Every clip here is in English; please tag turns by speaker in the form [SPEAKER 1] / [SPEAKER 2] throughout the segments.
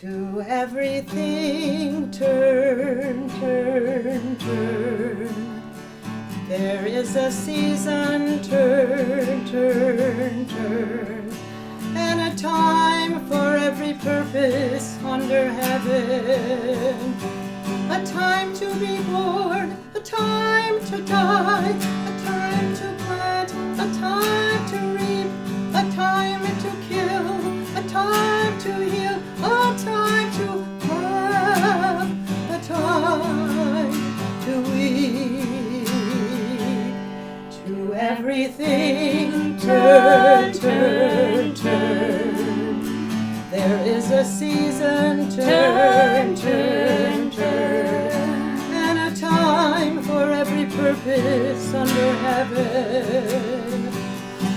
[SPEAKER 1] To everything turn, turn, turn. There is a season, turn, turn, turn. And a time for every purpose under heaven. A time to be born, a time to die, a time to plant, a time to reap, a time to kill, a time to heal, a time to laugh, a time to weep. To everything turn, turn, turn. There is a season, turn, turn, turn. And a time for every purpose under heaven.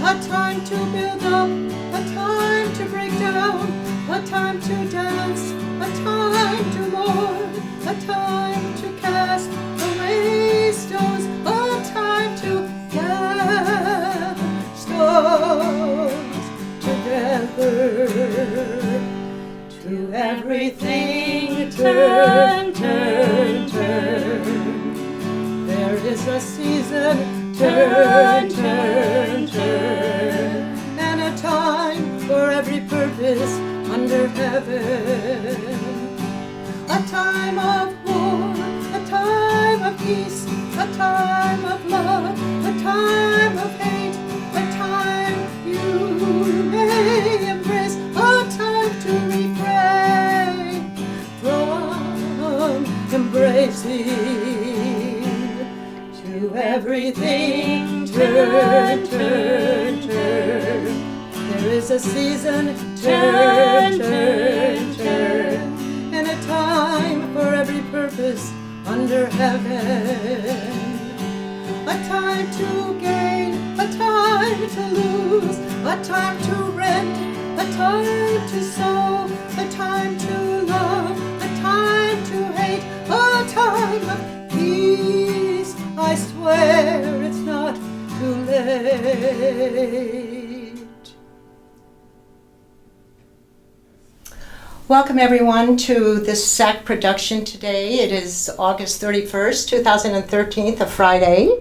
[SPEAKER 1] A time to build up, a time to break down, a time to dance, a time to mourn, a time to cast away stones, a time to gather stones together. To everything turn, turn, turn. There is a season, turn, turn, turn. And a time for every purpose under heaven. A time of war, a time of peace, a time of love, a time of hate, a time you may embrace, a time to refrain from embracing. To everything turn, turn, turn. There is a season, turn, turn, turn. And a time for every purpose under heaven. A time to gain, a time to lose, a time to rent, a time to sow, a time to love, a time to hate, a time of peace. I swear it's not too late. Welcome everyone to this SAC production today. It is August 31st, 2013, a Friday.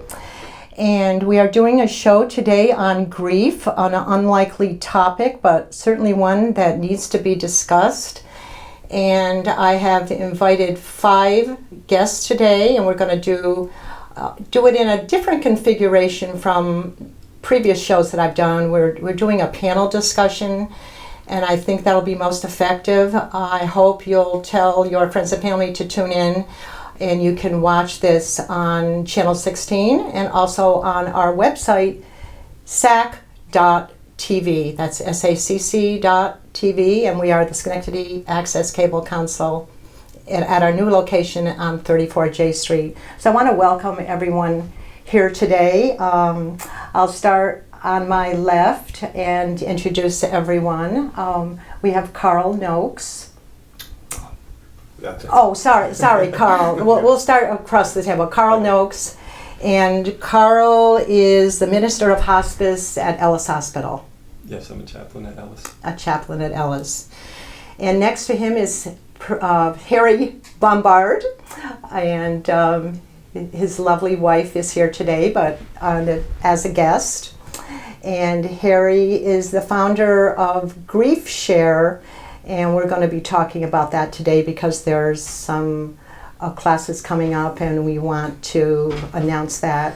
[SPEAKER 1] And we are doing a show today on grief, on an unlikely topic, but certainly one that needs to be discussed. And I have invited 5 guests today, and we're going to do it in a different configuration from previous shows that I've done. We're doing a panel discussion, and I think that'll be most effective. I hope you'll tell your friends and family to tune in, and you can watch this on Channel 16 and also on our website, sac.tv. That's SACC.tv, and we are the Schenectady Access Cable Council at our new location on 34J Street. So I want to welcome everyone here today. I'll start on my left and introduce everyone. We have Carl Noakes. Oh, sorry, Carl. We'll start across the table. Carl Noakes, and Carl is the Minister of Hospice at Ellis Hospital.
[SPEAKER 2] Yes, I'm a chaplain at Ellis.
[SPEAKER 1] A chaplain at Ellis. And next to him is Harry Bombard, and his lovely wife is here today, but as a guest. And Harry is the founder of Grief Share, and we're going to be talking about that today because there's some classes coming up and we want to announce that.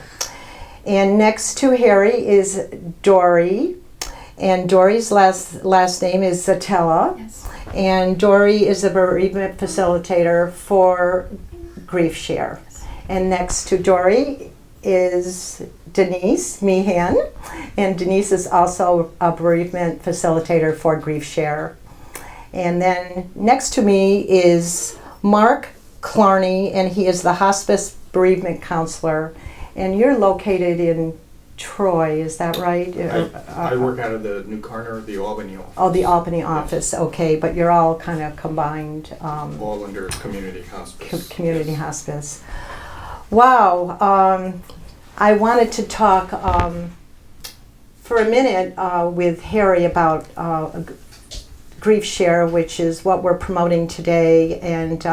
[SPEAKER 1] And next to Harry is Dorrie, and Dorrie's last name is Szetella. Yes. And Dorrie is a Bereavement Facilitator for Grief Share. Yes. And next to Dorrie is Denise Meehan, and Denise is also a Bereavement Facilitator for Grief Share. And then next to me is Mark Klarney, and he is the Hospice Bereavement Counselor. And you're located in Troy, is that right?
[SPEAKER 3] I work out of the New Klarney, the Albany office.
[SPEAKER 1] Oh, the Albany office, okay, but you're all kind of combined.
[SPEAKER 3] All under community hospice.
[SPEAKER 1] Community
[SPEAKER 3] yes.
[SPEAKER 1] hospice. Wow, I wanted to talk for a minute with Harry about Grief Share, which is what we're promoting today. And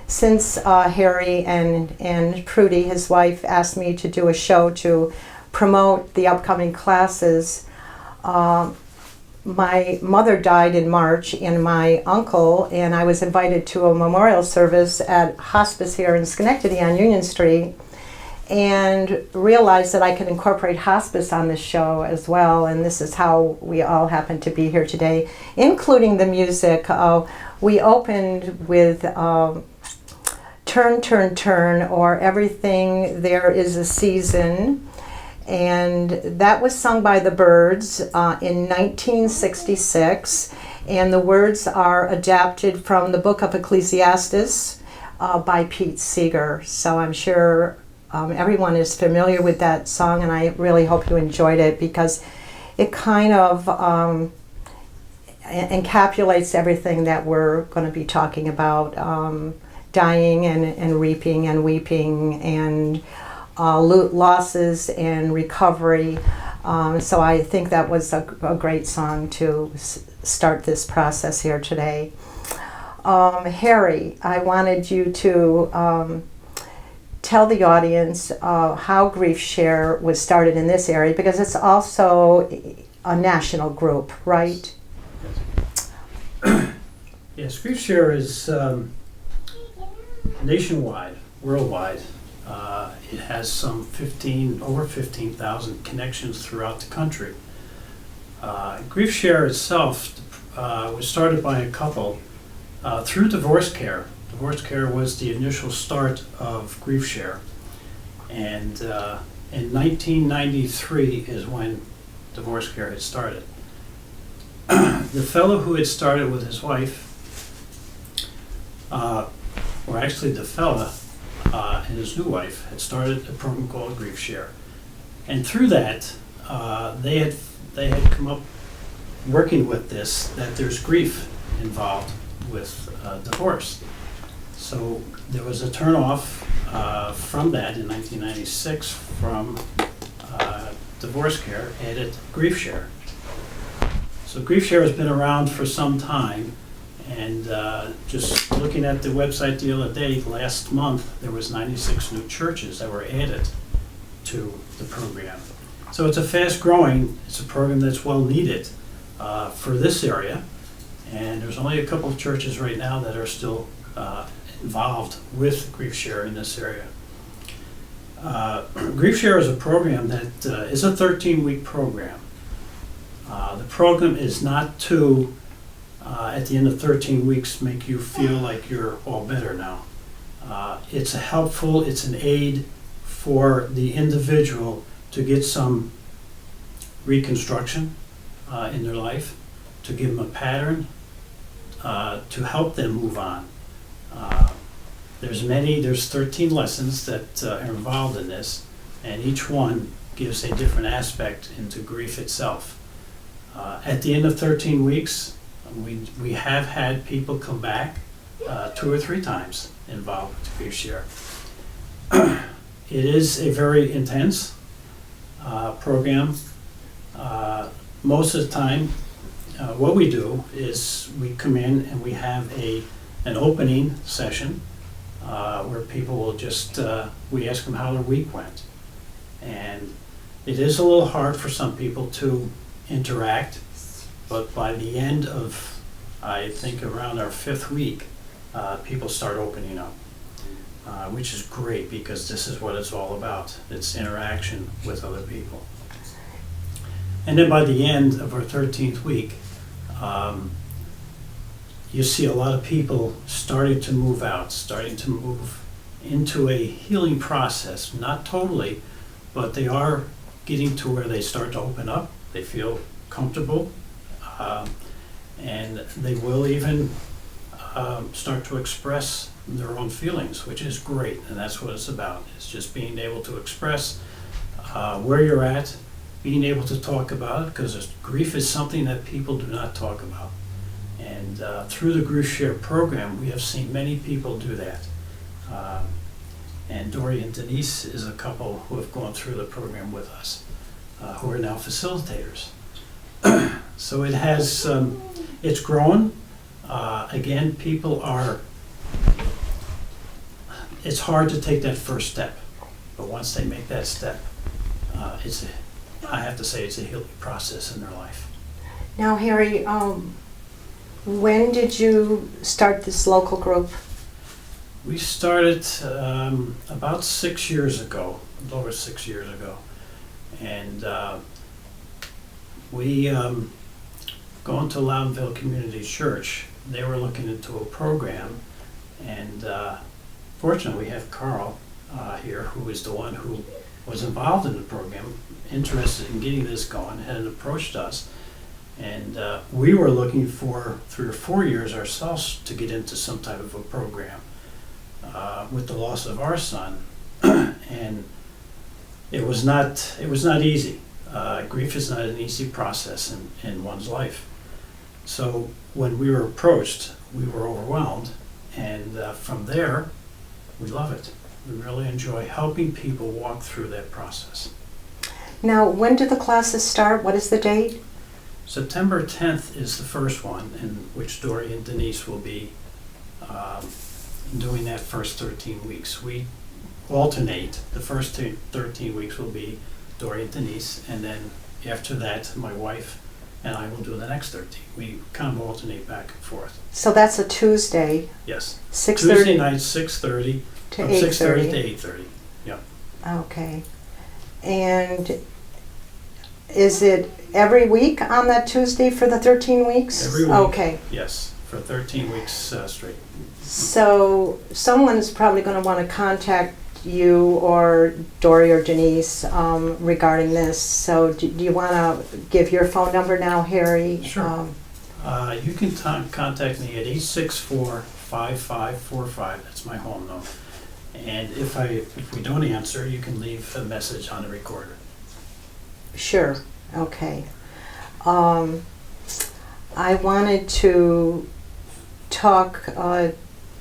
[SPEAKER 1] since Harry and Prudy, his wife, asked me to do a show to promote the upcoming classes, my mother died in March, and my uncle, and I was invited to a memorial service at Hospice here in Schenectady on Union Street, and realized that I could incorporate hospice on this show as well, and this is how we all happen to be here today, including the music. We opened with Turn, Turn, Turn, or Everything There Is a Season, and that was sung by the Byrds in 1966, and the words are adapted from the book of Ecclesiastes by Pete Seeger. So I'm sure everyone is familiar with that song, and I really hope you enjoyed it, because it kind of encapsulates everything that we're going to be talking about, dying and reaping and weeping, and losses and recovery. So I think that was a great song to start this process here today. Harry, I wanted you to tell the audience how Grief Share was started in this area, because it's also a national group, right?
[SPEAKER 4] Yes, Grief Share is nationwide, worldwide. It has some over 15,000 connections throughout the country. Grief Share itself was started by a couple through divorce care. Divorce care was the initial start of Grief Share. And in 1993 is when divorce care had started. The fellow who had started with his wife, or actually the fella and his new wife, had started a program called Grief Share. And through that, they had come up working with this, that there's grief involved with divorce. So there was a turnoff from that in 1996 from divorce care, added Grief Share. So Grief Share has been around for some time, and just looking at the website the other day, last month, there was 96 new churches that were added to the program. So it's it's a program that's well needed for this area, and there's only a couple of churches right now that are still involved with Grief Share in this area. Grief Share is a program that is a 13-week program. The program is not to, at the end of 13 weeks, make you feel like you're all better now. It's it's an aid for the individual to get some reconstruction in their life, to give them a pattern, to help them move on. There's 13 lessons that are involved in this, and each one gives a different aspect into grief itself. At the end of 13 weeks, we have had people come back 2 or 3 times involved with Grief Share. It is a very intense program. Most of the time, what we do is we come in and we have an opening session where people will just, we ask them how their week went. And it is a little hard for some people to interact, but by the end of, I think around our 5th week, people start opening up, which is great, because this is what it's all about. It's interaction with other people. And then by the end of our 13th week, you see a lot of people starting to move out, starting to move into a healing process. Not totally, but they are getting to where they start to open up. They feel comfortable, and they will even start to express their own feelings, which is great, and that's what it's about. It's just being able to express where you're at, being able to talk about it, because grief is something that people do not talk about. And through the Grief Share program, we have seen many people do that. And Dorrie and Denise is a couple who have gone through the program with us, who are now facilitators. So it has, It's grown. Again, people are, it's hard to take that first step, but once they make that step, I have to say it's a healing process in their life.
[SPEAKER 1] Now, Harry, when did you start this local group?
[SPEAKER 4] We started about 6 years ago, a little over 6 years ago. And we going to Loudonville Community Church, they were looking into a program, and fortunately we have Carl here, who is the one who was involved in the program, interested in getting this going, had approached us. And we were looking for 3 or 4 years ourselves to get into some type of a program with the loss of our son. And it was not easy. Grief is not an easy process in one's life. So when we were approached, we were overwhelmed, and from there, we love it. We really enjoy helping people walk through that process.
[SPEAKER 1] Now, when do the classes start? What is the date?
[SPEAKER 4] September 10th is the first one, in which Dorrie and Denise will be doing that first 13 weeks. We alternate. The first 13 weeks will be Dorrie and Denise, and then after that, my wife and I will do the next 13. We kind of alternate back and forth.
[SPEAKER 1] So that's a Tuesday,
[SPEAKER 4] Yes.
[SPEAKER 1] 6:30
[SPEAKER 4] Tuesday night, 6:30,
[SPEAKER 1] to
[SPEAKER 4] from 6:30 to
[SPEAKER 1] 8:30.
[SPEAKER 4] 8:30. Yeah.
[SPEAKER 1] Okay. And is it every week on that Tuesday for the 13 weeks?
[SPEAKER 4] Every week.
[SPEAKER 1] Okay.
[SPEAKER 4] Yes, for 13 weeks straight.
[SPEAKER 1] So someone's probably going to want to contact you or Dorrie or Denise regarding this. So do you want to give your phone number now, Harry?
[SPEAKER 4] Sure. You can contact me at 864-5545. That's my home number. And if we don't answer, you can leave a message on the recorder.
[SPEAKER 1] Sure. Okay. I wanted to talk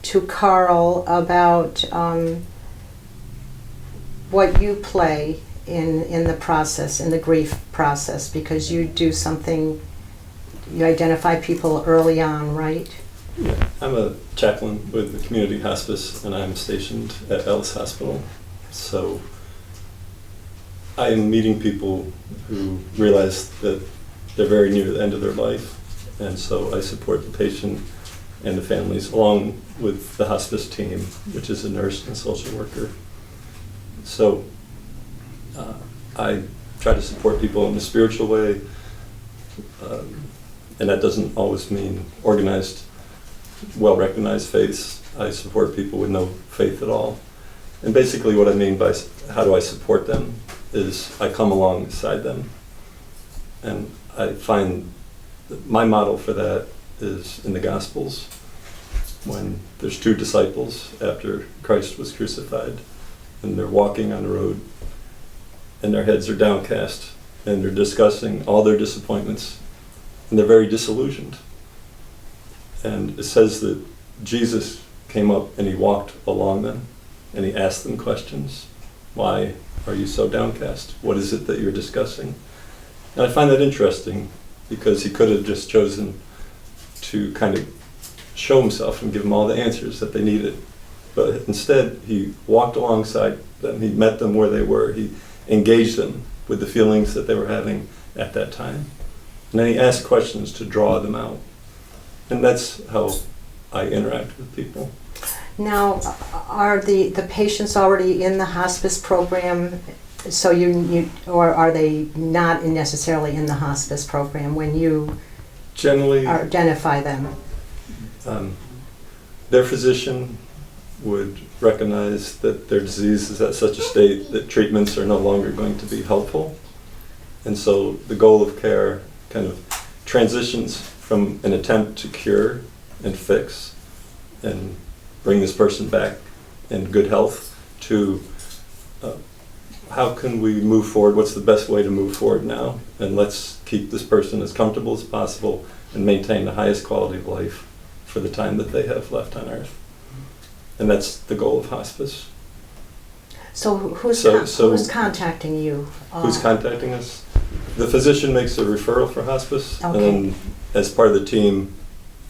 [SPEAKER 1] to Carl about what you play in the process, in the grief process, because you do something, you identify people early on, right?
[SPEAKER 2] Yeah, I'm a chaplain with the community hospice, and I'm stationed at Ellis Hospital. So I am meeting people who realize that they're very near the end of their life, and so I support the patient and the families, along with the hospice team, which is a nurse and social worker. So I try to support people in a spiritual way, and that doesn't always mean organized, well-recognized faiths. I support people with no faith at all. And basically what I mean by how do I support them is I come alongside them. And I find that my model for that is in the Gospels, when there's 2 disciples after Christ was crucified, and they're walking on the road, and their heads are downcast, and they're discussing all their disappointments, and they're very disillusioned. And it says that Jesus came up and he walked along them, and he asked them questions. Why are you so downcast? What is it that you're discussing? And I find that interesting, because he could have just chosen to kind of show himself and give them all the answers that they needed. But instead, he walked alongside them, he met them where they were, he engaged them with the feelings that they were having at that time. And then he asked questions to draw them out. And that's how I interact with people.
[SPEAKER 1] Now, are the patients already in the hospice program? So you or are they not necessarily in the hospice program when you
[SPEAKER 2] Generally,
[SPEAKER 1] identify them?
[SPEAKER 2] Their physician would recognize that their disease is at such a state that treatments are no longer going to be helpful. And so the goal of care kind of transitions from an attempt to cure and fix and bring this person back in good health to how can we move forward, what's the best way to move forward now, and let's keep this person as comfortable as possible and maintain the highest quality of life for the time that they have left on earth. And that's the goal of hospice.
[SPEAKER 1] So who's contacting you?
[SPEAKER 2] Who's contacting us? The physician makes a referral for hospice,
[SPEAKER 1] Okay.
[SPEAKER 2] as part of the team,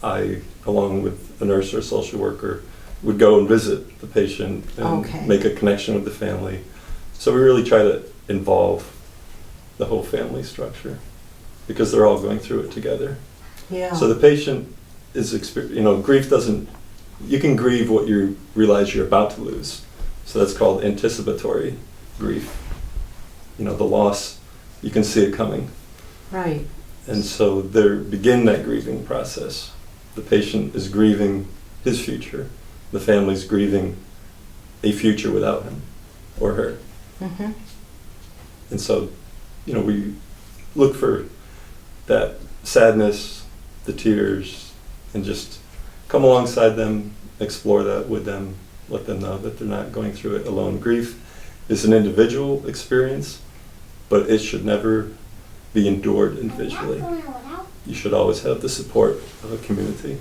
[SPEAKER 2] I, along with a nurse or a social worker, would go and visit the patient and
[SPEAKER 1] Okay.
[SPEAKER 2] make a connection with the family. So we really try to involve the whole family structure because they're all going through it together.
[SPEAKER 1] Yeah.
[SPEAKER 2] So the patient is, grief doesn't, you can grieve what you realize you're about to lose. So that's called anticipatory grief. The loss, you can see it coming.
[SPEAKER 1] Right.
[SPEAKER 2] And so they begin that grieving process. The patient is grieving his future. The family's grieving a future without him or her.
[SPEAKER 1] Mm-hmm.
[SPEAKER 2] And so, we look for that sadness, the tears, and just come alongside them, explore that with them, let them know that they're not going through it alone. Grief is an individual experience, but it should never be endured individually. You should always have the support of a community.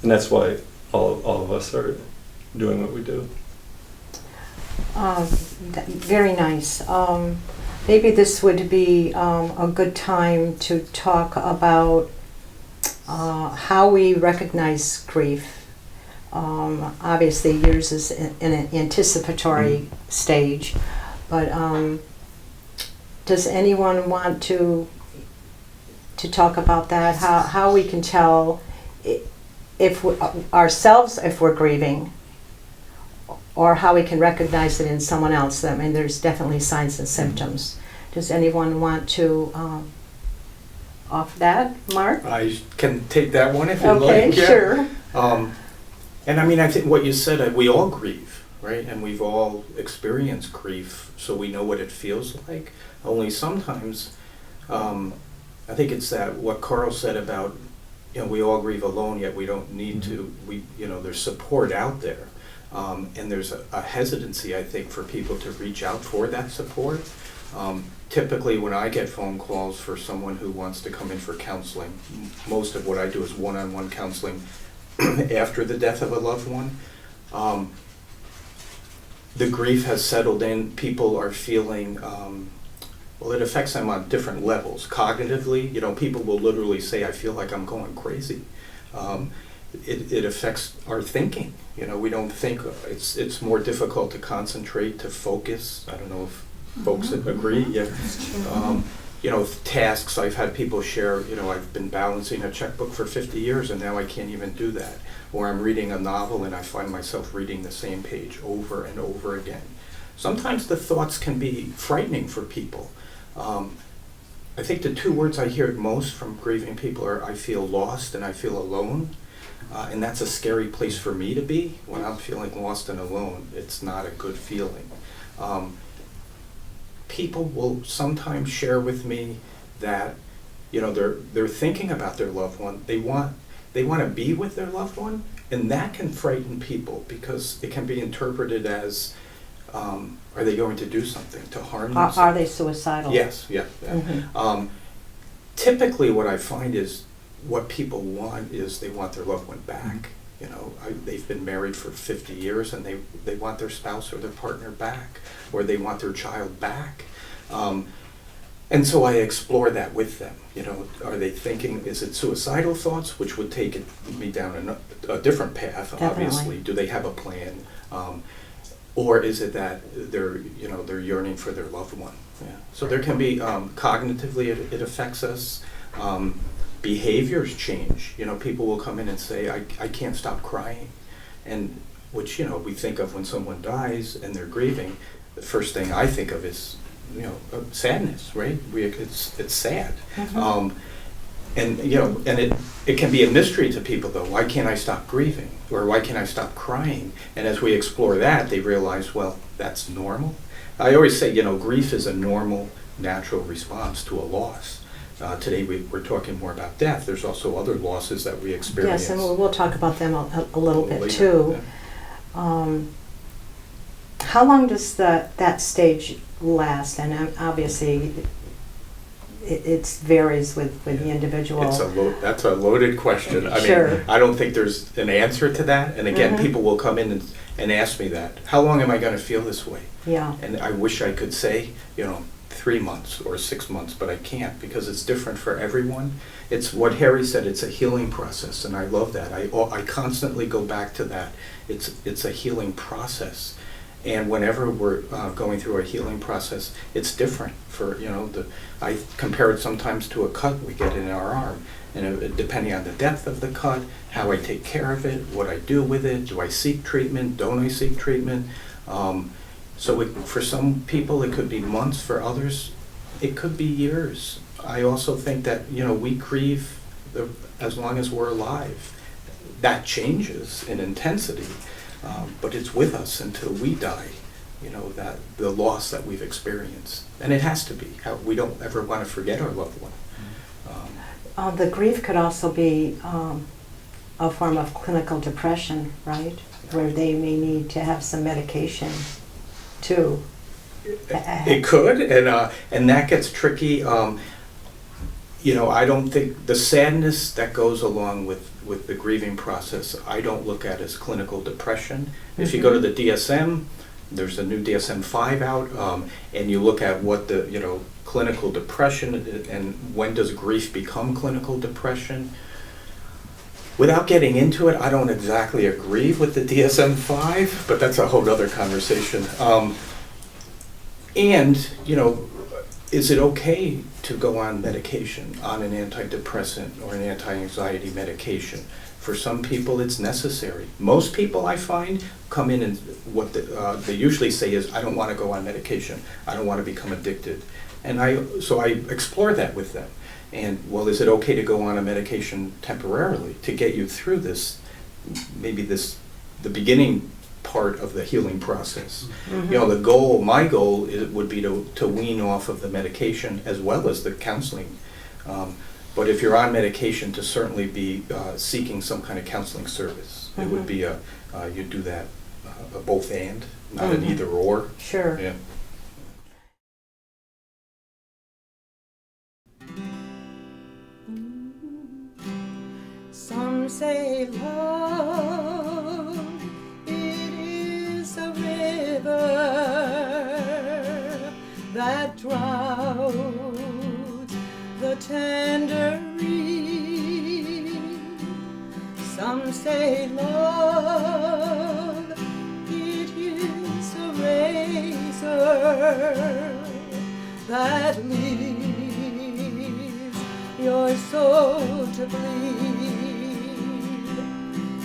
[SPEAKER 2] And that's why all of us are doing what we do.
[SPEAKER 1] Very nice. Maybe this would be a good time to talk about how we recognize grief. Obviously, yours is in an anticipatory stage, but does anyone want to talk about that? How we can tell if ourselves if we're grieving, or how we can recognize it in someone else? I mean, there's definitely signs and symptoms. Does anyone want to offer that, Mark?
[SPEAKER 3] I can take that one if you
[SPEAKER 1] Okay,
[SPEAKER 3] like. Yeah.
[SPEAKER 1] sure.
[SPEAKER 3] And I mean, I think what you said, we all grieve, right? And we've all experienced grief, so we know what it feels like. Only sometimes, I think it's that what Carl said about, we all grieve alone, yet we don't need to. There's support out there. And there's a hesitancy, I think, for people to reach out for that support. Typically, when I get phone calls for someone who wants to come in for counseling, most of what I do is one-on-one counseling after the death of a loved one. The grief has settled in. People are feeling, it affects them on different levels. Cognitively, people will literally say, I feel like I'm going crazy. It affects our thinking. We don't think. It's more difficult to concentrate, to focus. I don't know if folks agree. Yeah. Tasks. I've had people share. I've been balancing a checkbook for 50 years, and now I can't even do that. Or I'm reading a novel, and I find myself reading the same page over and over again. Sometimes the thoughts can be frightening for people. I think the two words I hear most from grieving people are, I feel lost and I feel alone. And that's a scary place for me to be. When I'm feeling lost and alone, it's not a good feeling. People will sometimes share with me that, they're thinking about their loved one. They want to be with their loved one, and that can frighten people because it can be interpreted as, are they going to do something to harm themselves?
[SPEAKER 1] Are they suicidal?
[SPEAKER 3] Yes, yeah.
[SPEAKER 1] Mm-hmm.
[SPEAKER 3] Typically, what I find is what people want is they want their loved one back. They've been married for 50 years and they want their spouse or their partner back, or they want their child back. And so I explore that with them. Are they thinking, is it suicidal thoughts, which would take me down a different path,
[SPEAKER 1] Definitely.
[SPEAKER 3] obviously. Do they have a plan? Or is it that they're yearning for their loved one? Yeah. So there can be, cognitively it affects us. Behaviors change. People will come in and say, I can't stop crying. And which, we think of when someone dies and they're grieving, the first thing I think of is, sadness, right? It's sad.
[SPEAKER 1] Mm-hmm.
[SPEAKER 3] And it can be a mystery to people though. Why can't I stop grieving? Or why can't I stop crying? And as we explore that, they realize, well, that's normal. I always say, grief is a normal, natural response to a loss. Today we're talking more about death. There's also other losses that we experience.
[SPEAKER 1] Yes, and we'll talk about them a little bit
[SPEAKER 3] later,
[SPEAKER 1] too.
[SPEAKER 3] yeah.
[SPEAKER 1] How long does that stage last? And obviously, it varies with the individual.
[SPEAKER 3] That's a loaded question. I
[SPEAKER 1] Sure.
[SPEAKER 3] mean, I don't think there's an answer to that. And again,
[SPEAKER 1] Mm-hmm.
[SPEAKER 3] people will come in and ask me that. How long am I going to feel this way?
[SPEAKER 1] Yeah.
[SPEAKER 3] And I wish I could say, 3 months or 6 months, but I can't because it's different for everyone. It's what Harry said, it's a healing process, and I love that. I constantly go back to that. It's a healing process. And whenever we're going through a healing process, it's different. I compare it sometimes to a cut we get in our arm. And depending on the depth of the cut, how I take care of it, what I do with it, do I seek treatment, don't I seek treatment? For some people it could be months, for others it could be years. I also think that, we grieve as long as we're alive. That changes in intensity, but it's with us until we die, that the loss that we've experienced. And it has to be. We don't ever want to forget our loved one.
[SPEAKER 1] The grief could also be a form of clinical depression, right? Where they may need to have some medication too.
[SPEAKER 3] It could, and that gets tricky. I don't think the sadness that goes along with the grieving process, I don't look at as clinical depression. If you go to the DSM, there's a new DSM-5 out, and you look at what the, clinical depression and when does grief become clinical depression. Without getting into it, I don't exactly agree with the DSM-5, but that's a whole other conversation. Is it okay to go on medication, on an antidepressant or an anti-anxiety medication? For some people, it's necessary. Most people, I find, come in and what they usually say is, I don't want to go on medication. I don't want to become addicted. And so I explore that with them. And, well, is it okay to go on a medication temporarily to get you through this, the beginning part of the healing process? Mm-hmm. My goal would be to wean off of the medication as well as the counseling. But if you're on medication, to certainly be seeking some kind of counseling service. Mm-hmm. It would be you do that both and, not an either or.
[SPEAKER 1] Sure.
[SPEAKER 3] Yeah.
[SPEAKER 1] Some say love, it is a river that drowns the tender reed. Some say love, it is a razor that leaves your soul to bleed.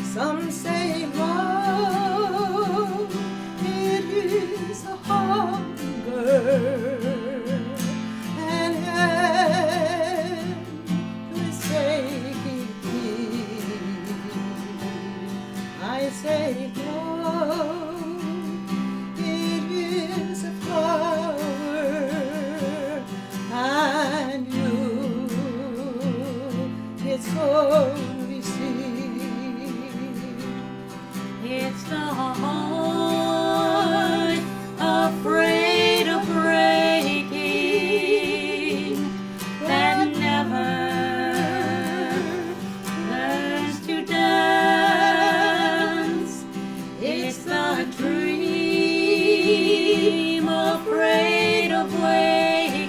[SPEAKER 1] Some say love, it is a hunger and endless aching need. I say love, it is a flower and it's only seed. It's the heart afraid of breaking that never learns to dance. It's the dream afraid of waking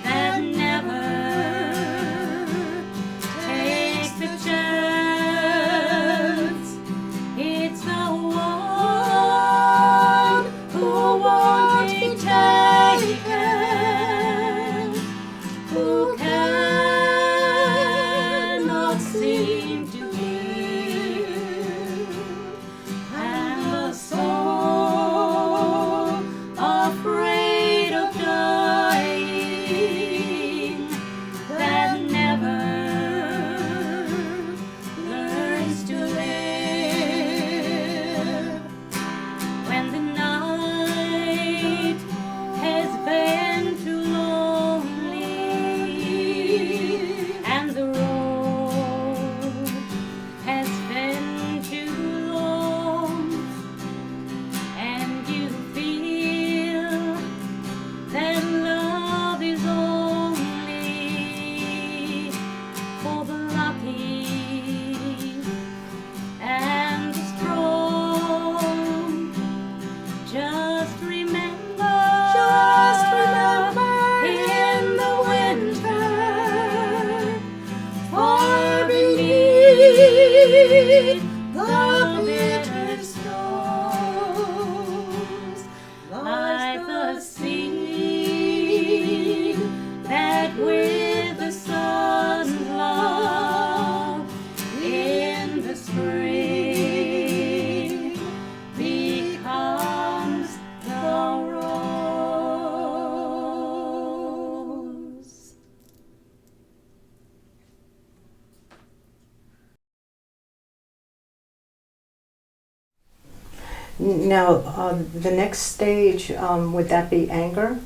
[SPEAKER 1] that never takes the chance. It's the one who won't be taken, who cannot seem to give, and the soul afraid of dying that never learns to live. When the night has been too lonely and the road has been too long, and you feel that love is only for the lucky and the strong, just remember Now, the next stage, would that be anger?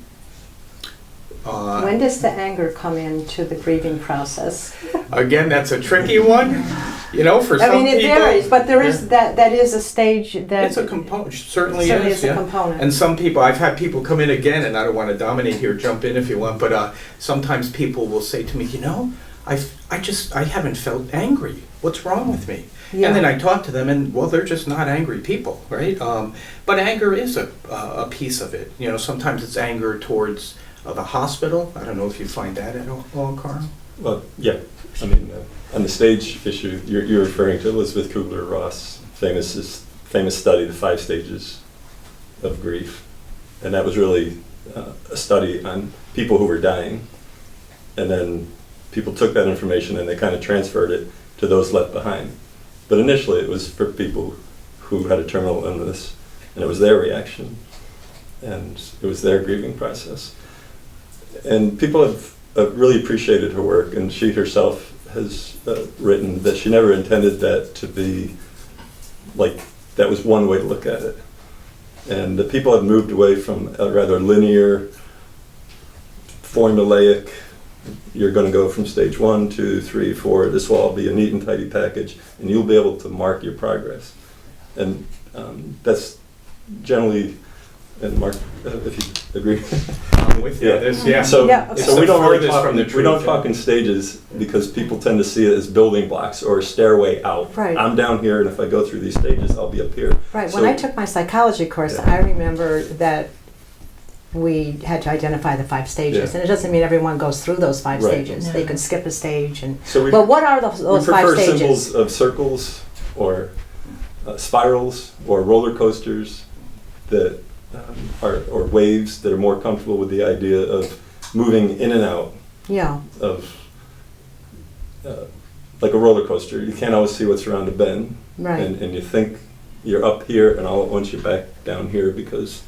[SPEAKER 1] When does the anger come into the grieving process?
[SPEAKER 3] Again, that's a tricky one. You know, for some
[SPEAKER 1] I mean, it
[SPEAKER 3] people,
[SPEAKER 1] varies, but there is that is a stage that
[SPEAKER 3] it's a component. Certainly
[SPEAKER 1] is a
[SPEAKER 3] yeah.
[SPEAKER 1] component.
[SPEAKER 3] And some people, I've had people come in again, and I don't want to dominate here. Jump in if you want, but sometimes people will say to me, you know, I haven't felt angry. What's wrong with me?
[SPEAKER 1] Yeah.
[SPEAKER 3] And then I talk to them, and well, they're just not angry people, right? But anger is a piece of it. You know, sometimes it's anger towards the hospital. I don't know if you find that at all, Carl.
[SPEAKER 2] Well, yeah. I mean, on the stage issue, you're referring to Elizabeth Kubler-Ross' famous study, The 5 Stages of Grief. And that was really a study on people who were dying. And then people took that information and they kind of transferred it to those left behind. But initially it was for people who had a terminal illness, and it was their reaction, and it was their grieving process. And people have really appreciated her work, and she herself has written that she never intended that to be like, that was one way to look at it. And the people have moved away from a rather linear, formulaic, you're going to go from stage 1, 2, 3, 4, this will all be a neat and tidy package, and you'll be able to mark your progress. And that's generally, and Mark, if you agree.
[SPEAKER 3] I'm with you.
[SPEAKER 2] Yeah. So we don't really talk,
[SPEAKER 3] from the
[SPEAKER 2] we don't
[SPEAKER 3] truth,
[SPEAKER 2] talk in stages because people tend to see it as building blocks or a stairway out.
[SPEAKER 1] Right.
[SPEAKER 2] I'm down here, and if I go through these stages, I'll be up here.
[SPEAKER 1] Right.
[SPEAKER 2] So,
[SPEAKER 1] when I took my psychology course,
[SPEAKER 2] Yeah.
[SPEAKER 1] I remember that we had to identify the 5 stages,
[SPEAKER 2] Yeah.
[SPEAKER 1] and it doesn't mean everyone goes through those 5
[SPEAKER 2] Right.
[SPEAKER 1] stages.
[SPEAKER 5] No.
[SPEAKER 1] They could skip a stage, and
[SPEAKER 2] so we,
[SPEAKER 1] well, what are those
[SPEAKER 2] we
[SPEAKER 1] 5
[SPEAKER 2] prefer
[SPEAKER 1] stages?
[SPEAKER 2] symbols of circles or spirals or roller coasters that or waves that are more comfortable with the idea of moving in and out
[SPEAKER 1] Yeah.
[SPEAKER 2] of like a roller coaster. You can't always see what's around a bend,
[SPEAKER 1] Right.
[SPEAKER 2] and you think you're up here, and all at once you're back down here because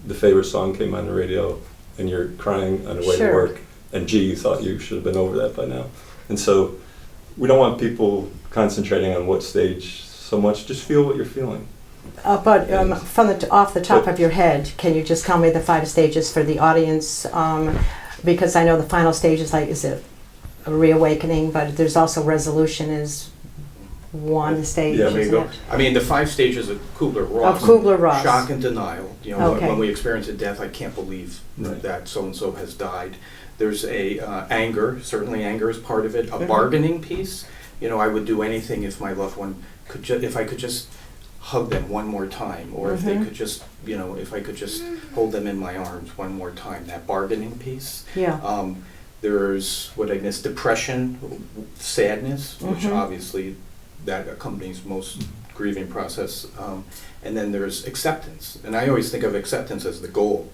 [SPEAKER 2] the favorite song came on the radio, and you're crying on the way
[SPEAKER 1] Sure.
[SPEAKER 2] to work, and gee, you thought you should have been over that by now. And so we don't want people concentrating on what stage so much. Just feel what you're feeling.
[SPEAKER 1] But from off the top of your head, can you just tell me the 5 stages for the audience? Because I know the final stage is like, is it a reawakening? But there's also resolution is one stage.
[SPEAKER 3] Yeah, there you
[SPEAKER 1] isn't
[SPEAKER 3] go.
[SPEAKER 1] it?
[SPEAKER 3] I mean, the 5 stages of Kubler-Ross.
[SPEAKER 1] Of Kubler-Ross.
[SPEAKER 3] Shock and denial. You know,
[SPEAKER 1] Okay.
[SPEAKER 3] when we experience a death, I can't believe
[SPEAKER 2] Right.
[SPEAKER 3] that so-and-so has died. There's a anger, certainly anger is part of it. A
[SPEAKER 1] Mhm.
[SPEAKER 3] bargaining piece. You know, I would do anything if my loved one could if I could just hug them one more time, or if they
[SPEAKER 1] Mhm.
[SPEAKER 3] could just, you know, if I could just hold them in my arms one more time. That bargaining piece.
[SPEAKER 1] Yeah.
[SPEAKER 3] There's what I miss, depression, sadness, which
[SPEAKER 1] Mhm.
[SPEAKER 3] obviously that accompanies most grieving process. And then there's acceptance, and I always think of acceptance as the goal.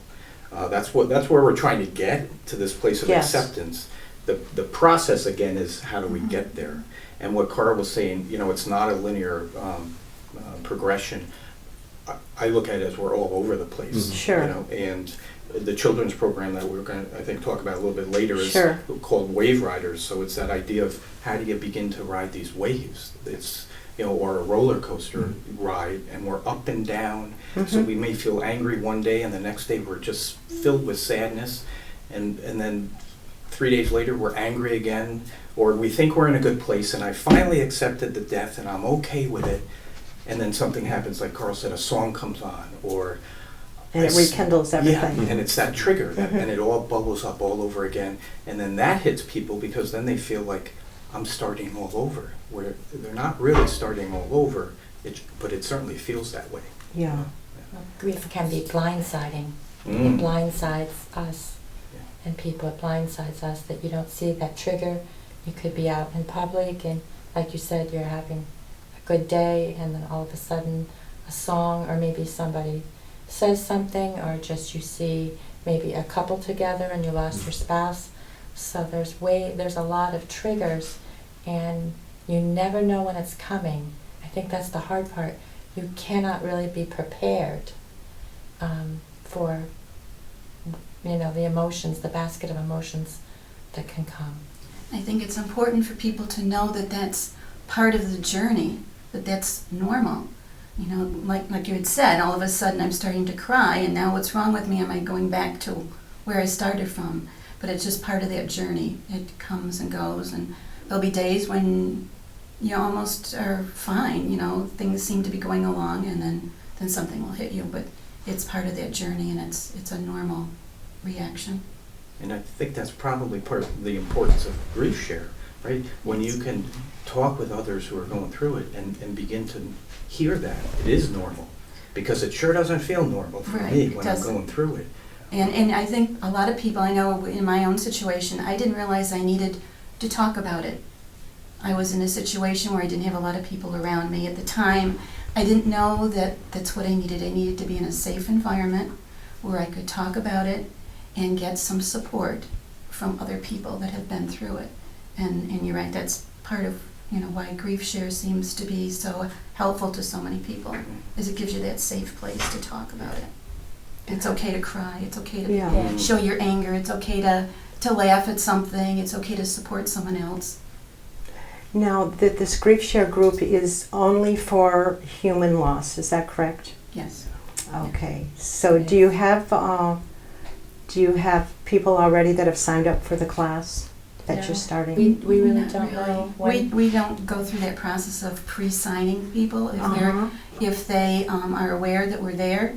[SPEAKER 3] That's where we're trying to get to this place of
[SPEAKER 1] Yes.
[SPEAKER 3] acceptance. The process again is how do we get there? And what Carl was saying, you know, it's not a linear progression. I look at it as we're all over the place.
[SPEAKER 2] Mhm.
[SPEAKER 1] Sure.
[SPEAKER 3] You know, and the children's program that we're going to, I think, talk about a little bit later is
[SPEAKER 1] Sure.
[SPEAKER 3] called Wave Riders. So it's that idea of how do you begin to ride these waves? It's, you know, or a roller coaster ride, and we're up and down. So
[SPEAKER 1] Mhm.
[SPEAKER 3] we may feel angry one day, and the next day we're just filled with sadness, and then 3 days later we're angry again, or we think we're in a good place, and I finally accepted the death, and I'm okay with it. And then something happens, like Carl said, a song comes on, or
[SPEAKER 1] And it rekindles everything.
[SPEAKER 3] yeah, and it's that trigger,
[SPEAKER 1] Mhm.
[SPEAKER 3] and it all bubbles up all over again, and then that hits people because then they feel like I'm starting all over, where they're not really starting all over, but it certainly feels that way.
[SPEAKER 1] Yeah.
[SPEAKER 5] Grief can be blindsiding. It
[SPEAKER 3] Mm.
[SPEAKER 5] blindsides us,
[SPEAKER 3] Yeah.
[SPEAKER 5] and people, it blindsides us that you don't see that trigger. You could be out in public, and like you said, you're having a good day, and then all of a sudden a song, or maybe somebody says something, or just you see maybe a couple together and you lost your spouse. So there's a lot of triggers, and you never know when it's coming. I think that's the hard part. You cannot really be prepared for, you know, the emotions, the basket of emotions that can come.
[SPEAKER 6] I think it's important for people to know that that's part of the journey, that that's normal. You know, like you had said, all of a sudden I'm starting to cry, and now what's wrong with me? Am I going back to where I started from? But it's just part of that journey. It comes and goes, and there'll be days when you almost are fine, you know, things seem to be going along, and then something will hit you, but it's part of that journey, and it's a normal reaction.
[SPEAKER 3] And I think that's probably part of the importance of grief share, right? When you can talk with others who are going through it and begin to hear that it is normal, because it sure doesn't feel normal for
[SPEAKER 6] Right,
[SPEAKER 3] me
[SPEAKER 6] it
[SPEAKER 3] when I'm
[SPEAKER 6] doesn't.
[SPEAKER 3] going through it.
[SPEAKER 6] And I think a lot of people, I know in my own situation, I didn't realize I needed to talk about it. I was in a situation where I didn't have a lot of people around me at the time. I didn't know that that's what I needed. I needed to be in a safe environment where I could talk about it and get some support from other people that have been through it. And you're right, that's part of, you know, why Grief Share seems to be so helpful to so many people, is it gives you that safe place to talk about it. It's okay to cry, it's okay to
[SPEAKER 1] Yeah.
[SPEAKER 6] show your anger, it's okay to laugh at something, it's okay to support someone else.
[SPEAKER 1] Now, this grief share group is only for human loss, is that correct?
[SPEAKER 6] Yes.
[SPEAKER 1] Okay. So do you have people already that have signed up for the class that
[SPEAKER 5] No.
[SPEAKER 1] you're starting?
[SPEAKER 5] We really
[SPEAKER 6] Not
[SPEAKER 5] don't know
[SPEAKER 6] really.
[SPEAKER 5] when.
[SPEAKER 6] We don't go through that process of pre-signing people.
[SPEAKER 1] Uh-huh.
[SPEAKER 6] If they are aware that we're there,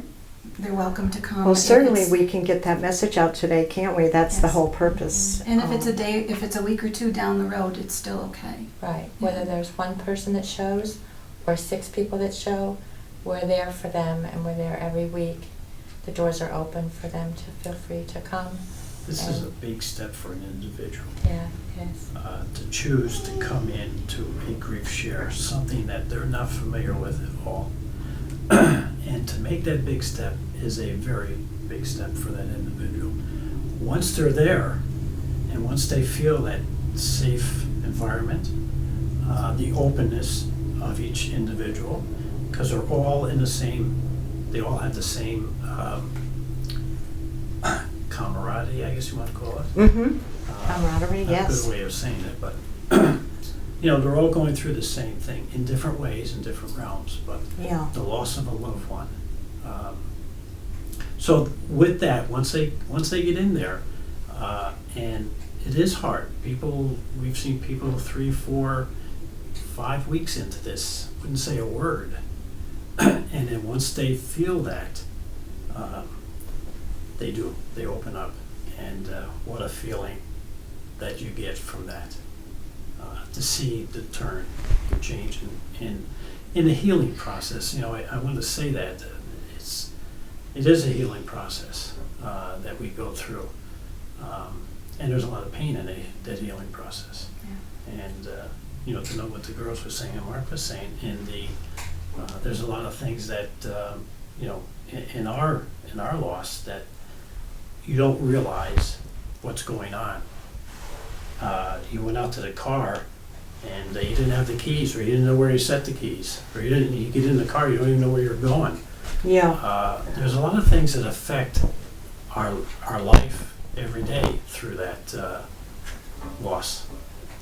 [SPEAKER 6] they're welcome to come.
[SPEAKER 1] Well,
[SPEAKER 6] If
[SPEAKER 1] certainly
[SPEAKER 6] it's-
[SPEAKER 1] we can get that message out today, can't we? That's the
[SPEAKER 6] Yes.
[SPEAKER 1] whole purpose.
[SPEAKER 6] And if it's a day, if it's a week or two down the road, it's still okay.
[SPEAKER 5] Right, whether there's one person that shows or 6 people that show, we're there for them and we're there every week. The doors are open for them to feel free to come.
[SPEAKER 4] This is a big step for an individual.
[SPEAKER 5] Yeah, yes.
[SPEAKER 4] To choose to come in to a grief share, something that they're not familiar with at all. And to make that big step is a very big step for that individual. Once they're there, and once they feel that safe environment, the openness of each individual, because they're all in the same, they all have the same camaraderie, I guess you want to call it.
[SPEAKER 1] Mm-hmm.
[SPEAKER 4] Uh,
[SPEAKER 1] Camaraderie,
[SPEAKER 4] Not a
[SPEAKER 1] yes.
[SPEAKER 4] good way of saying it, but, you know, they're all going through the same thing in different ways, in different realms, but
[SPEAKER 1] Yeah.
[SPEAKER 4] the loss of a loved one. So with that, once they get in there, and it is hard. We've seen people 3, 4, 5 weeks into this, wouldn't say a word. And then once they feel that, they open up. And what a feeling that you get from that. To see the turn, the change in the healing process. You know, I want to say that it is a healing process that we go through, and there's a lot of pain in that healing process.
[SPEAKER 6] Yeah.
[SPEAKER 4] And you know, to know what the girls were saying and Mark was saying, there's a lot of things that you know, in our loss that you don't realize what's going on. You went out to the car and you didn't have the keys, or you didn't know where you set the keys, or you get in the car, you don't even know where you're going.
[SPEAKER 1] Yeah.
[SPEAKER 4] There's a lot of things that affect our life every day through that loss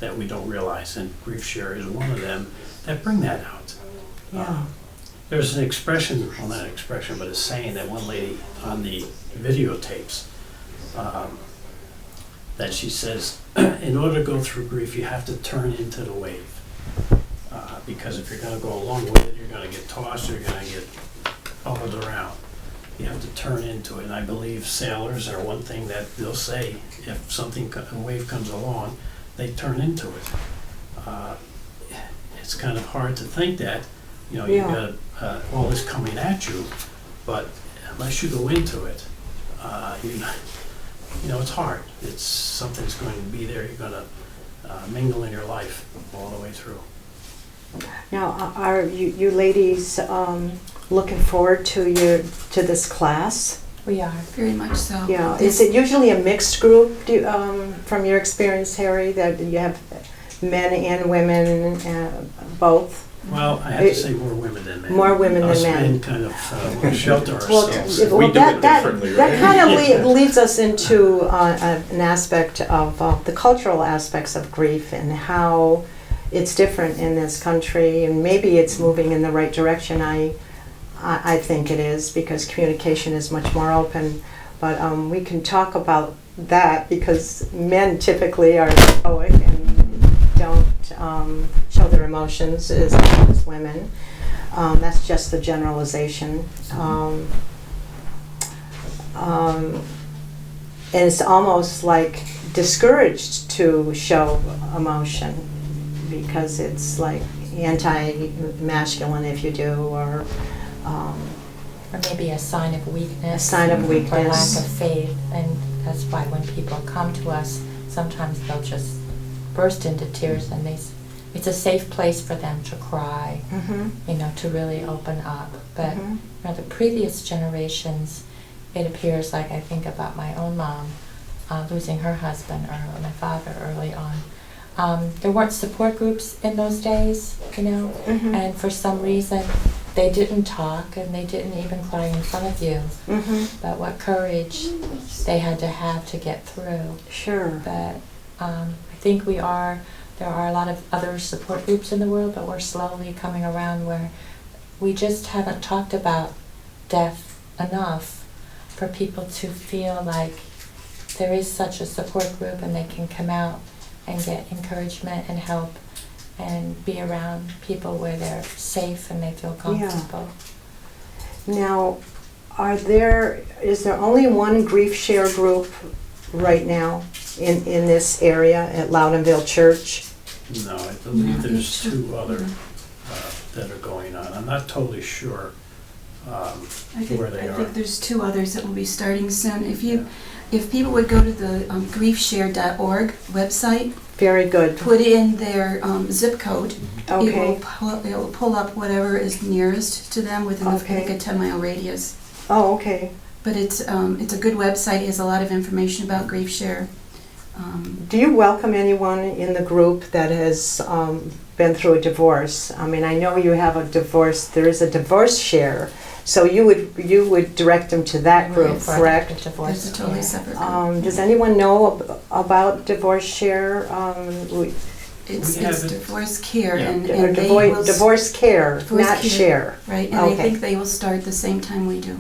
[SPEAKER 4] that we don't realize, and grief share is one of them that bring that out.
[SPEAKER 1] Yeah.
[SPEAKER 4] There's an expression, well, not an expression, but a saying that one lady on the videotapes, that she says, in order to go through grief, you have to turn into the wave. Because if you're going to go along with it, you're going to get tossed, you're going to get bubbled around. You have to turn into it. And I believe sailors are one thing that they'll say, if a wave comes along, they turn into it. It's kind of hard to think that, you know, you've got all this coming at you, but unless you go into it, you know, it's hard. It's something's going to be there. You're going to mingle in your life all the way through.
[SPEAKER 1] Now, are you ladies looking forward to this class?
[SPEAKER 5] We are.
[SPEAKER 6] Very much so.
[SPEAKER 1] Yeah. Is it usually a mixed group? From your experience, Harry, that you have men and women, both?
[SPEAKER 4] Well, I have to say more women than men.
[SPEAKER 1] More women than
[SPEAKER 4] Us
[SPEAKER 1] men.
[SPEAKER 4] men kind of shelter
[SPEAKER 1] Well,
[SPEAKER 4] ourselves.
[SPEAKER 3] We do it differently,
[SPEAKER 1] that
[SPEAKER 3] right?
[SPEAKER 1] kind of leads us into an aspect of the cultural aspects of grief and how it's different in this country, and maybe it's moving in the right direction. I I think it is, because communication is much more open. But we can talk about that, because men typically are stoic and don't show their emotions as much as women. That's just the generalization. And it's almost like discouraged to show emotion, because it's like anti-masculine if you do, or
[SPEAKER 5] maybe a sign of weakness.
[SPEAKER 1] A sign of weakness.
[SPEAKER 5] Or lack of faith. And that's why when people come to us, sometimes they'll just burst into tears, and it's a safe place for them to cry, you know, to really open up. But you know, the previous generations, it appears like, I think about my own mom, losing her husband, or my father early on. There weren't support groups in those days, you know, and for some reason they didn't talk, and they didn't even cry in front of you. But what courage they had to get through.
[SPEAKER 1] Sure.
[SPEAKER 5] But I think there are a lot of other support groups in the world, but we're slowly coming around where we just haven't talked about death enough for people to feel like there is such a support group, and they can come out and get encouragement and help and be around people where they're safe and they feel comfortable.
[SPEAKER 1] Yeah. Now, is there only one grief share group right now in this area at Loudonville Church?
[SPEAKER 4] No, I believe there's two other that are going on. I'm not totally sure where they
[SPEAKER 6] I
[SPEAKER 4] are.
[SPEAKER 6] think there's 2 others that will be starting soon. If people would go to the griefshare.org website,
[SPEAKER 1] Very good.
[SPEAKER 6] put in their zip code,
[SPEAKER 1] Okay.
[SPEAKER 6] it will pull up whatever is nearest to them within
[SPEAKER 1] Okay.
[SPEAKER 6] like a 10-mile radius.
[SPEAKER 1] Oh, okay.
[SPEAKER 6] But it's a good website. It has a lot of information about grief share.
[SPEAKER 1] Do you welcome anyone in the group that has been through a divorce? I mean, I know you have a divorce. There is a divorce share, so you would direct them to that group,
[SPEAKER 5] For
[SPEAKER 1] correct?
[SPEAKER 6] It's a
[SPEAKER 5] divorce.
[SPEAKER 6] totally separate group.
[SPEAKER 1] Does anyone know about divorce share?
[SPEAKER 6] It's
[SPEAKER 4] We have it.
[SPEAKER 6] divorce care,
[SPEAKER 4] Yeah.
[SPEAKER 6] and
[SPEAKER 1] Or
[SPEAKER 6] they will
[SPEAKER 1] divorce care,
[SPEAKER 6] Divorce
[SPEAKER 1] not
[SPEAKER 6] care.
[SPEAKER 1] share.
[SPEAKER 6] right, and
[SPEAKER 1] Okay.
[SPEAKER 6] I think they will start the same time we do.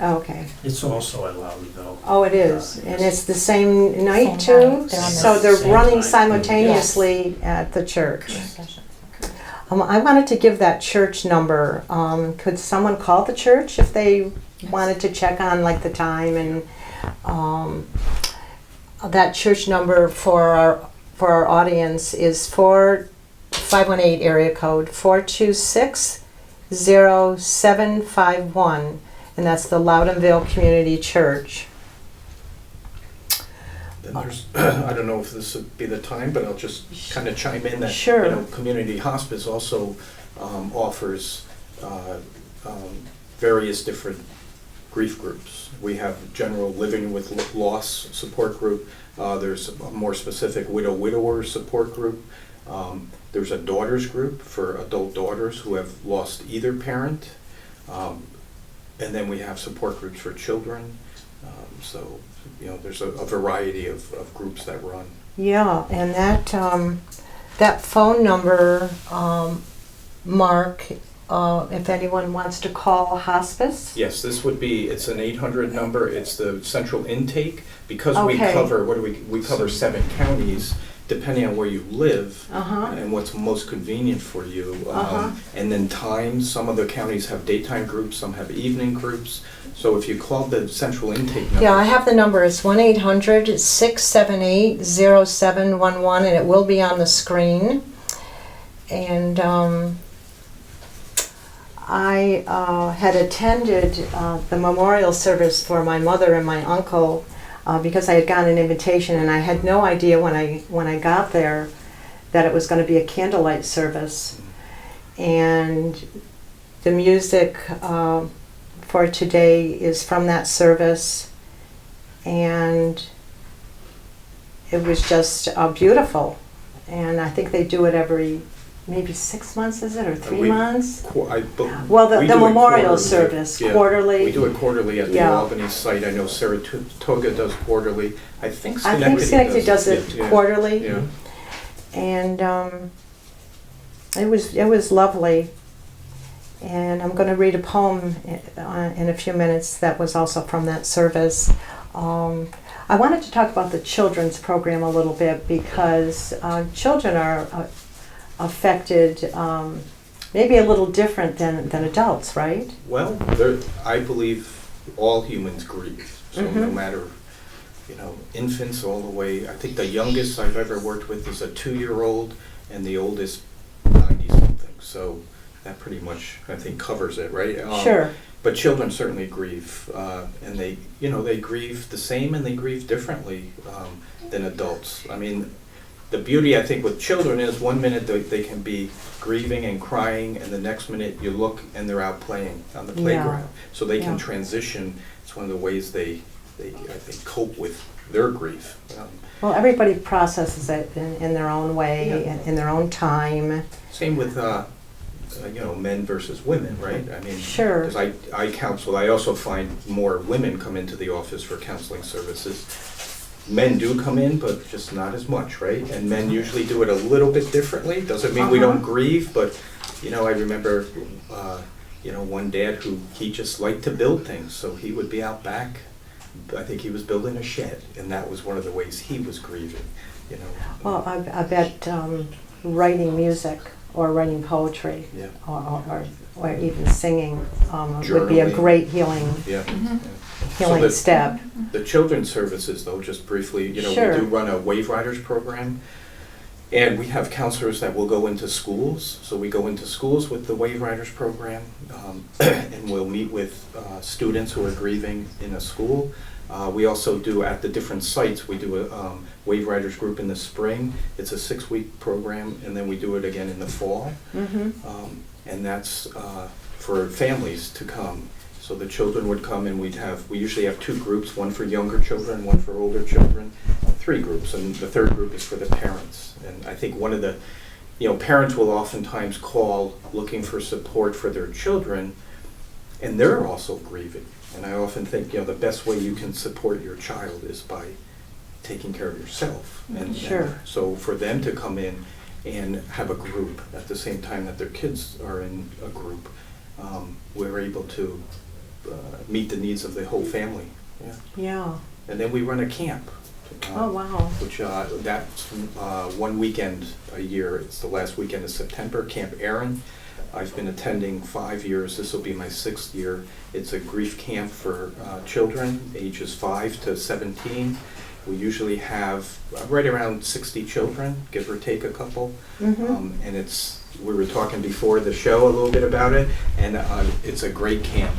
[SPEAKER 1] Okay.
[SPEAKER 4] It's also at Loudonville.
[SPEAKER 1] Oh, it is, and it's the same night
[SPEAKER 5] Same
[SPEAKER 1] too?
[SPEAKER 5] night. They're on the
[SPEAKER 1] So they're
[SPEAKER 4] same
[SPEAKER 1] running
[SPEAKER 4] night.
[SPEAKER 1] simultaneously at the church.
[SPEAKER 5] Sessions.
[SPEAKER 1] I wanted to give that church number. Could someone call the church if they wanted to check on like the time, and that church number for our audience is 518 area code 426-0751, and that's the Loudonville Community Church.
[SPEAKER 3] Then there's, I don't know if this would be the time, but I'll just kind of chime in that,
[SPEAKER 1] Sure.
[SPEAKER 3] you know, Community Hospice also offers various different grief groups. We have general living with loss support group. There's a more specific widower support group. There's a daughters group for adult daughters who have lost either parent. And then we have support groups for children. So, you know, there's a variety of groups that run.
[SPEAKER 1] Yeah, and that phone number, Mark, if anyone wants to call hospice.
[SPEAKER 3] Yes, it's an 800 number. It's the central intake, because we
[SPEAKER 1] Okay.
[SPEAKER 3] cover, we cover 7 counties, depending on where you live
[SPEAKER 1] Uh-huh.
[SPEAKER 3] and what's most convenient for you.
[SPEAKER 1] Uh-huh.
[SPEAKER 3] And then times, some of the counties have daytime groups, some have evening groups. So if you call the central intake number.
[SPEAKER 1] Yeah, I have the number. It's 1-800-678-0711, and it will be on the screen. And I had attended the memorial service for my mother and my uncle because I had gotten an invitation, and I had no idea when I got there that it was going to be a candlelight service. And the music for today is from that service, and it was just beautiful. And I think they do it every maybe 6 months, is it, or 3 months? Well, the memorial service, quarterly.
[SPEAKER 3] We do it quarterly at the
[SPEAKER 1] Yeah.
[SPEAKER 3] Albany site. I know Saratoga does quarterly. I think
[SPEAKER 1] I think Schenectady does it
[SPEAKER 3] yeah.
[SPEAKER 1] quarterly.
[SPEAKER 3] Yeah.
[SPEAKER 1] And it was lovely. And I'm going to read a poem in a few minutes that was also from that service. I wanted to talk about the children's program a little bit because children are affected maybe a little different than adults, right?
[SPEAKER 3] Well, I believe all humans grieve. So no matter, infants all the way. I think the youngest I've ever worked with is a 2-year-old, and the oldest 90-something. So that pretty much, I think, covers it, right?
[SPEAKER 1] Sure.
[SPEAKER 3] But children certainly grieve, and they grieve the same and they grieve differently than adults. I mean, the beauty, I think, with children is 1 minute they can be grieving and crying, and the next minute you look and they're out playing on the playground. So they can transition. It's one of the ways they I think, cope with their grief.
[SPEAKER 1] Well, everybody processes it in their own way, in their own time.
[SPEAKER 3] Same with men versus women, right? I mean,
[SPEAKER 1] sure.
[SPEAKER 3] Because I counsel, I also find more women come into the office for counseling services. Men do come in, but just not as much, right? And men usually do it a little bit differently. Doesn't mean we don't grieve, but I remember one dad he just liked to build things, so he would be out back. I think he was building a shed, and that was one of the ways he was grieving.
[SPEAKER 1] Well, I bet writing music or writing poetry, or even singing would be a great healing step.
[SPEAKER 3] The children's services, though, just briefly,
[SPEAKER 1] Sure.
[SPEAKER 3] we do run a Wave Riders program, and we have counselors that will go into schools. So we go into schools with the Wave Riders program, and we'll meet with students who are grieving in a school. We also do, at the different sites, we do a Wave Riders group in the spring. It's a 6-week program, and then we do it again in the fall. And that's for families to come. So the children would come, and we usually have 2 groups, one for younger children, one for older children, 3 groups, and the 3rd group is for the parents. And I think one of the, parents will oftentimes call looking for support for their children, and they're also grieving. And I often think, the best way you can support your child is by taking care of yourself. And so for them to come in and have a group at the same time that their kids are in a group, we're able to meet the needs of the whole family.
[SPEAKER 1] Yeah.
[SPEAKER 3] And then we run a camp.
[SPEAKER 1] Oh, wow.
[SPEAKER 3] Which that's 1 weekend a year. It's the last weekend of September, Camp Aaron. I've been attending 5 years. This will be my 6th year. It's a grief camp for children ages 5 to 17. We usually have right around 60 children, give or take a couple. And we were talking before the show a little bit about it, and it's a great camp.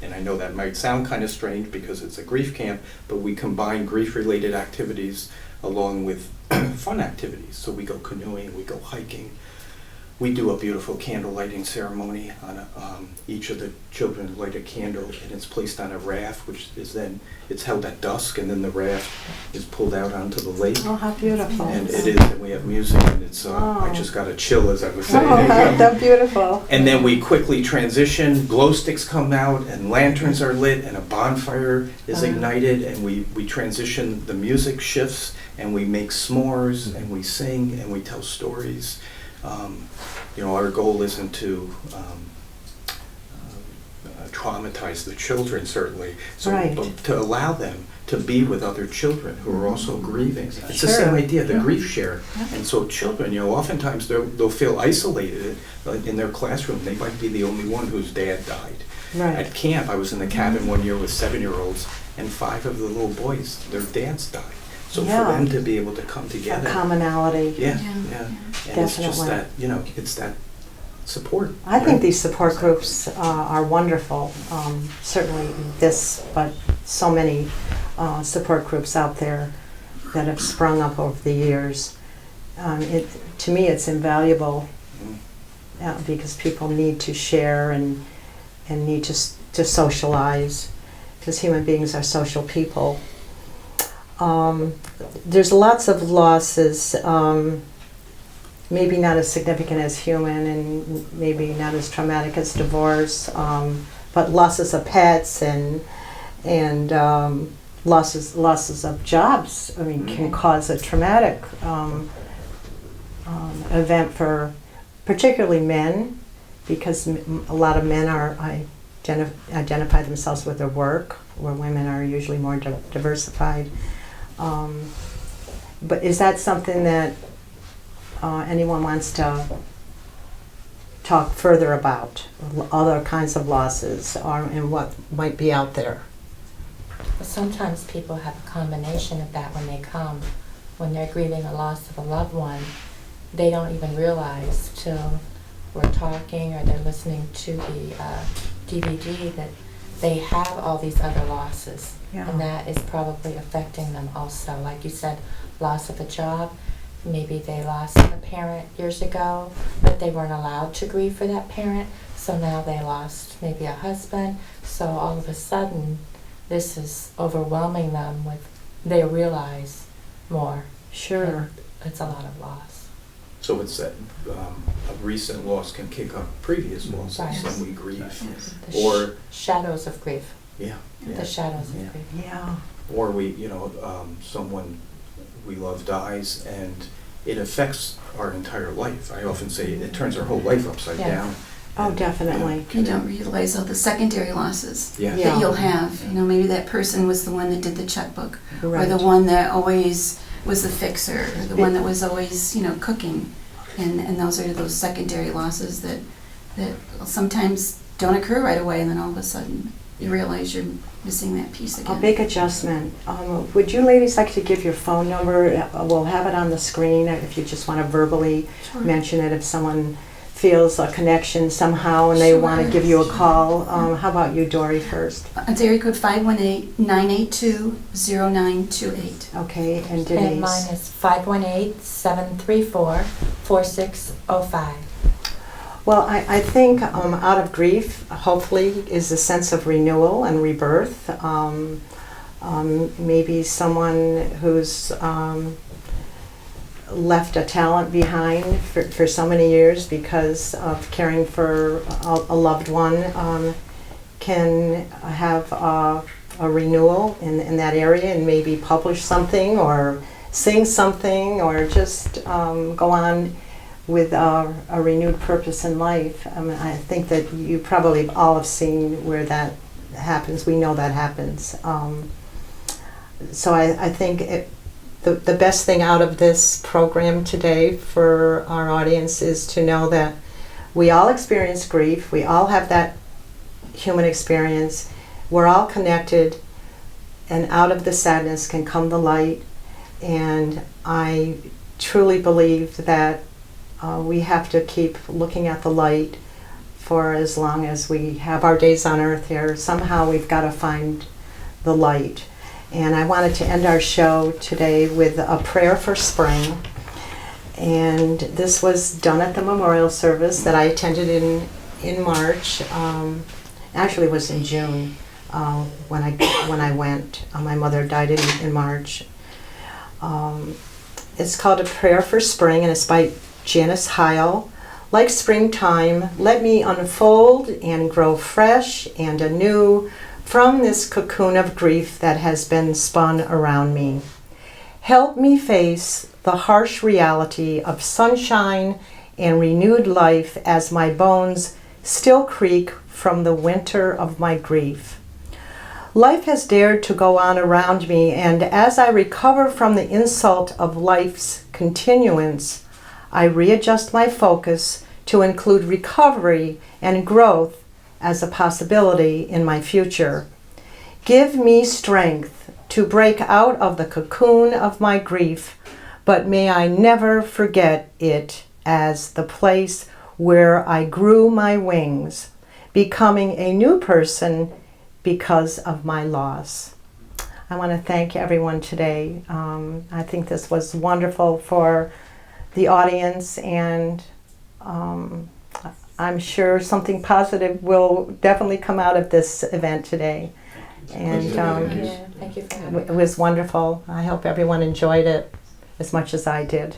[SPEAKER 3] And I know that might sound kind of strange because it's a grief camp, but we combine grief-related activities along with fun activities. So we go canoeing, we go hiking. We do a beautiful candle lighting ceremony on each of the children light a candle, and it's placed on a raft, which is then, it's held at dusk, and then the raft is pulled out onto the lake.
[SPEAKER 1] Oh, how beautiful.
[SPEAKER 3] And it is, and we have music, and it's, I just got a chill as I was saying.
[SPEAKER 1] Oh, how beautiful.
[SPEAKER 3] And then we quickly transition, glow sticks come out, and lanterns are lit, and a bonfire is ignited, and we transition, the music shifts, and we make s'mores, and we sing, and we tell stories. Our goal isn't to traumatize the children, certainly, but to allow them to be with other children who are also grieving. It's the same idea, the grief share. And so children, oftentimes they'll feel isolated in their classroom. They might be the only one whose dad died. At camp, I was in the cabin 1 year with 7-year-olds, and 5 of the little boys, their dads died. So for them to be able to come together.
[SPEAKER 1] A commonality.
[SPEAKER 3] And it's just that, it's that support.
[SPEAKER 1] I think these support groups are wonderful. Certainly this, but so many support groups out there that have sprung up over the years. To me, it's invaluable because people need to share and need to socialize, because human beings are social people. There's lots of losses, maybe not as significant as human and maybe not as traumatic as divorce, but losses of pets and losses of jobs, can cause a traumatic event for particularly men because a lot of men are identify themselves with their work, where women are usually more diversified. But is that something that anyone wants to talk further about? Other kinds of losses and what might be out there?
[SPEAKER 5] Sometimes people have a combination of that when they come. When they're grieving a loss of a loved one, they don't even realize till we're talking or they're listening to the DVD that they have all these other losses.
[SPEAKER 1] Yeah.
[SPEAKER 5] And that is probably affecting them also. Like you said, loss of a job. Maybe they lost a parent years ago, but they weren't allowed to grieve for that parent. So now they lost maybe a husband. So all of a sudden, this is overwhelming them with, they realize more.
[SPEAKER 1] Sure.
[SPEAKER 5] It's a lot of loss.
[SPEAKER 3] So it's that a recent loss can kick up previous losses,
[SPEAKER 5] Right.
[SPEAKER 3] and we grieve.
[SPEAKER 5] The
[SPEAKER 3] Or
[SPEAKER 5] shadows of grief.
[SPEAKER 3] yeah,
[SPEAKER 5] The shadows
[SPEAKER 3] Yeah.
[SPEAKER 5] of grief.
[SPEAKER 1] Yeah.
[SPEAKER 3] or we, someone we love dies, and it affects our entire life. I often say it turns our whole life upside
[SPEAKER 5] Yeah.
[SPEAKER 3] down.
[SPEAKER 1] Oh,
[SPEAKER 3] And,
[SPEAKER 1] definitely.
[SPEAKER 6] You don't realize all the secondary losses
[SPEAKER 3] Yeah.
[SPEAKER 1] Yeah.
[SPEAKER 6] that you'll have. Maybe that person was the one that did the checkbook, or
[SPEAKER 1] Right.
[SPEAKER 6] the one that always was the fixer, or the one that was always, cooking. And those are those secondary losses that sometimes don't occur right away, and then all of a sudden you realize you're missing that piece
[SPEAKER 1] A
[SPEAKER 6] again.
[SPEAKER 1] big adjustment. Would you ladies like to give your phone number? We'll have it on the screen if you just want to verbally
[SPEAKER 6] Sure.
[SPEAKER 1] mention it if someone feels a connection somehow and they
[SPEAKER 6] Sure.
[SPEAKER 1] want to give you a call. How about you, Dorrie, first?
[SPEAKER 6] It's area code 518-982-0928.
[SPEAKER 1] Okay, and
[SPEAKER 5] And
[SPEAKER 1] Denise?
[SPEAKER 5] mine is 518-734-4605.
[SPEAKER 1] Well, I think out of grief, hopefully, is a sense of renewal and rebirth. Maybe someone who's left a talent behind for so many years because of caring for a loved one can have a renewal in that area and maybe publish something or sing something or just go on with a renewed purpose in life. I think that you probably all have seen where that happens. We know that happens. So I think the best thing out of this program today for our audience is to know that we all experience grief. We all have that human experience. We're all connected, and out of the sadness can come the light. And I truly believe that we have to keep looking at the light for as long as we have our days on earth here. Somehow we've got to find the light. And I wanted to end our show today with a prayer for spring. And this was done at the memorial service that I attended in March. Actually, it was in June when I went. My mother died in March. It's called A Prayer for Spring, and it's by Janice Thompson. Like springtime, let me unfold and grow fresh and anew from this cocoon of grief that has been spun around me. Help me face the harsh reality of sunshine and renewed life as my bones still creak from the winter of my grief. Life has dared to go on around me, and as I recover from the insult of life's continuance, I readjust my focus to include recovery and growth as a possibility in my future. Give me strength to break out of the cocoon of my grief, but may I never forget it as the place where I grew my wings, becoming a new person because of my loss. I want to thank everyone today. I think this was wonderful for the audience, and I'm sure something positive will definitely come out of this event today. And
[SPEAKER 5] Thank you for having
[SPEAKER 1] it was wonderful. I hope everyone enjoyed it as much as I did.